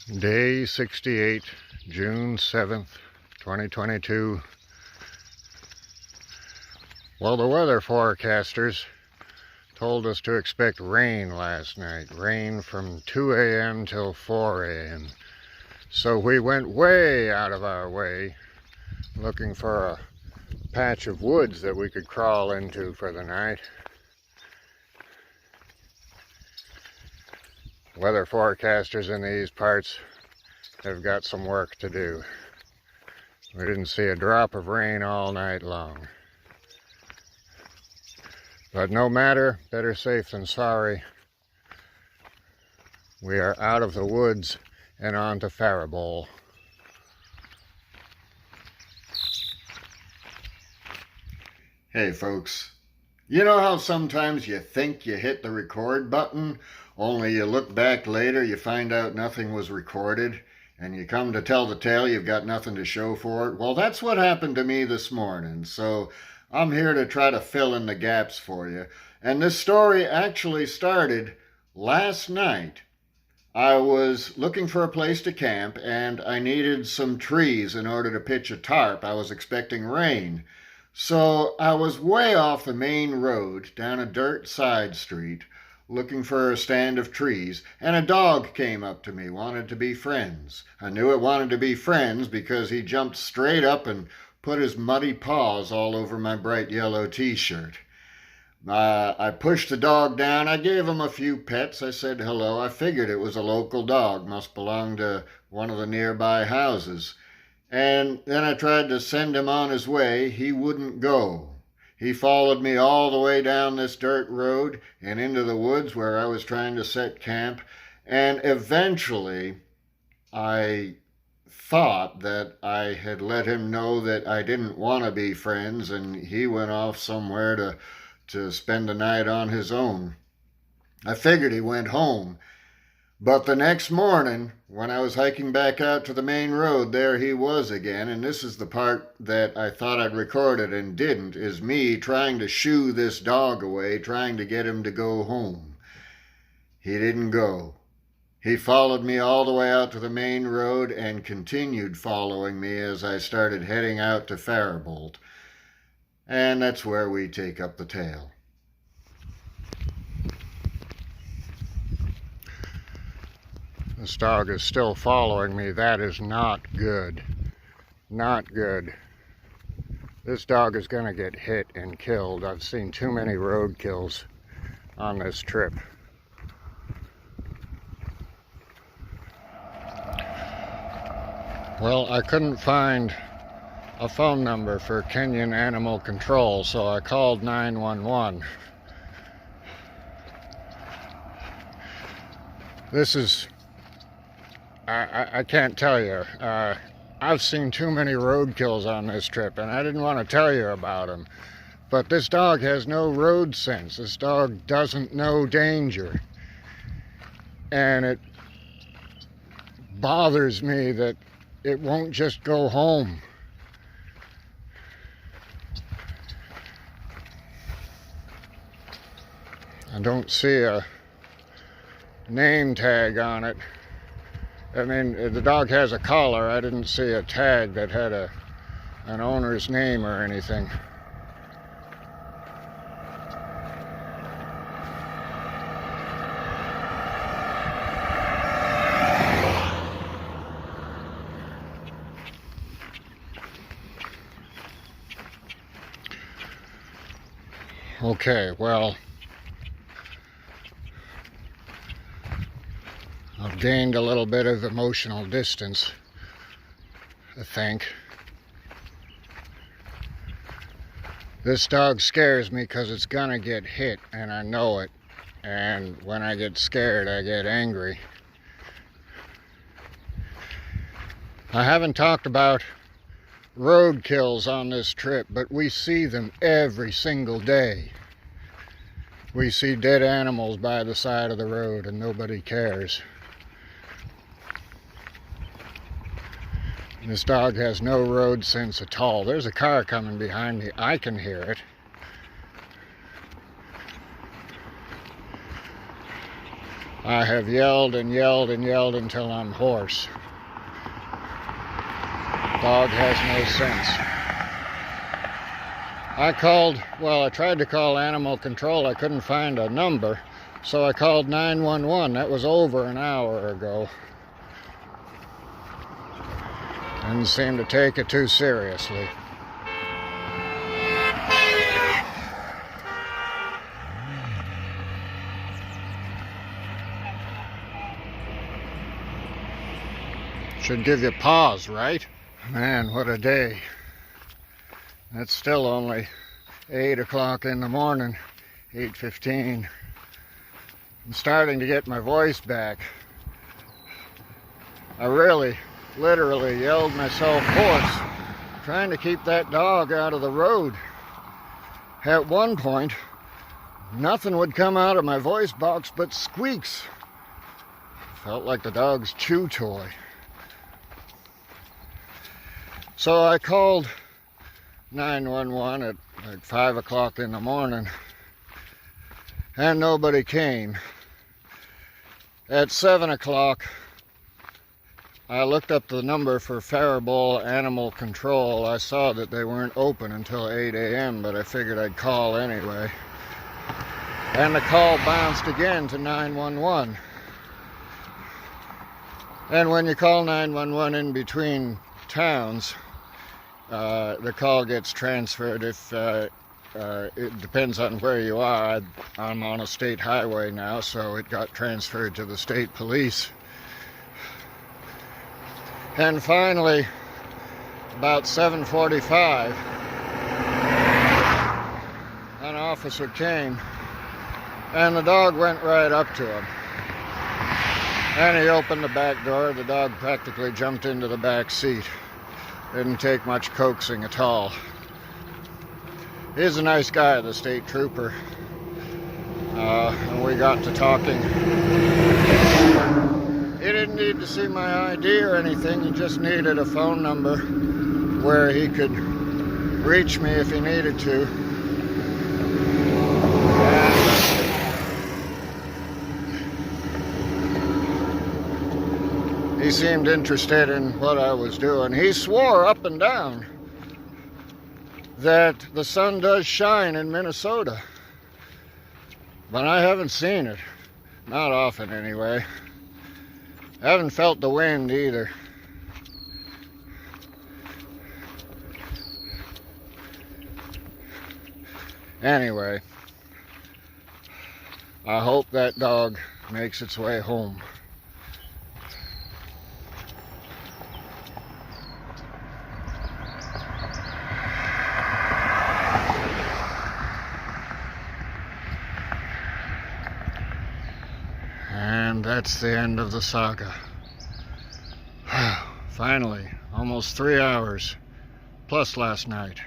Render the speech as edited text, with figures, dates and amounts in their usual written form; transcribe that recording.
Day 68, June 7th, 2022. Well, the weather forecasters told us to expect rain last night. Rain from 2 a.m. till 4 a.m. So we went way out of our way looking for a patch of woods that we could crawl into for the night. Weather forecasters in these parts have got some work to do. We didn't see a drop of rain all night long. But no matter, better safe than sorry. We are out of the woods and on to Faribault. Hey folks, you know how sometimes you think you hit the record button, only you look back later, you find out nothing was recorded, and you come to tell the tale, you've got nothing to show for it? Well, that's what happened to me this morning, so I'm here to try to fill in the gaps for you. And this story actually started last night. I was looking for a place to camp, and I needed some trees in order to pitch a tarp. I was expecting rain. So I was way off the main road down a dirt side street looking for a stand of trees, and a dog came up to me, wanted to be friends. I knew it wanted to be friends because he jumped straight up and put his muddy paws all over my bright yellow t-shirt. I pushed the dog down. I gave him a few pets. I said hello. I figured it was a local dog, must belong to one of the nearby houses. And then I tried to send him on his way. He wouldn't go. He followed me all the way down this dirt road and into the woods where I was trying to set camp. And eventually, I thought that I had let him know that I didn't want to be friends, and he went off somewhere to spend the night on his own. I figured he went home. But the next morning, when I was hiking back out to the main road, there he was again. And this is the part that I thought I'd recorded and didn't, is me trying to shoo this dog away, trying to get him to go home. He didn't go. He followed me all the way out to the main road and continued following me as I started heading out to Faribault. And that's where we take up the tale. This dog is still following me. That is not good. Not good. This dog is going to get hit and killed. I've seen too many road kills on this trip. Well, I couldn't find a phone number for Kenyon Animal Control, so I called 911. This is... I can't tell you. I've seen too many roadkills on this trip, and I didn't want to tell you about them. But this dog has no road sense. This dog doesn't know danger. And it bothers me that it won't just go home. I don't see a name tag on it. I mean, the dog has a collar. I didn't see a tag that had an owner's name or anything. Okay, well, I've gained a little bit of emotional distance, I think. This dog scares me because it's gonna get hit, and I know it. And when I get scared, I get angry. I haven't talked about road kills on this trip, but we see them every single day. We see dead animals by the side of the road, and nobody cares. This dog has no road sense at all. There's a car coming behind me. I can hear it. I have yelled and yelled and yelled until I'm hoarse. Dog has no sense. I tried to call animal control. I couldn't find a number, so I called 911. That was over an hour ago. Didn't seem to take it too seriously. Should give you pause, right? Man, what a day. It's still only 8 o'clock in the morning, 8:15. I'm starting to get my voice back. I really, literally yelled myself hoarse, trying to keep that dog out of the road. At one point, nothing would come out of my voice box but squeaks. Felt like the dog's chew toy. So I called 911 at like 5 o'clock in the morning, and nobody came. At 7 o'clock, I looked up the number for Faribault Animal Control. I saw that they weren't open until 8 a.m., but I figured I'd call anyway. And the call bounced again to 911. And when you call 911 in between towns, the call gets transferred. If it depends on where you are. I'm on a state highway now, so it got transferred to the state police. And finally, about 7:45, an officer came, and the dog went right up to him. And he opened the back door. The dog practically jumped into the back seat. Didn't take much coaxing at all. He's a nice guy, the state trooper. And we got to talking. He didn't need to see my ID or anything. He just needed a phone number where he could reach me if he needed to. He seemed interested in what I was doing. He swore up and down that the sun does shine in Minnesota. But I haven't seen it. Not often, anyway. I haven't felt the wind either. Anyway, I hope that dog makes its way home. And that's the end of the saga. Finally, almost 3 hours, plus last night.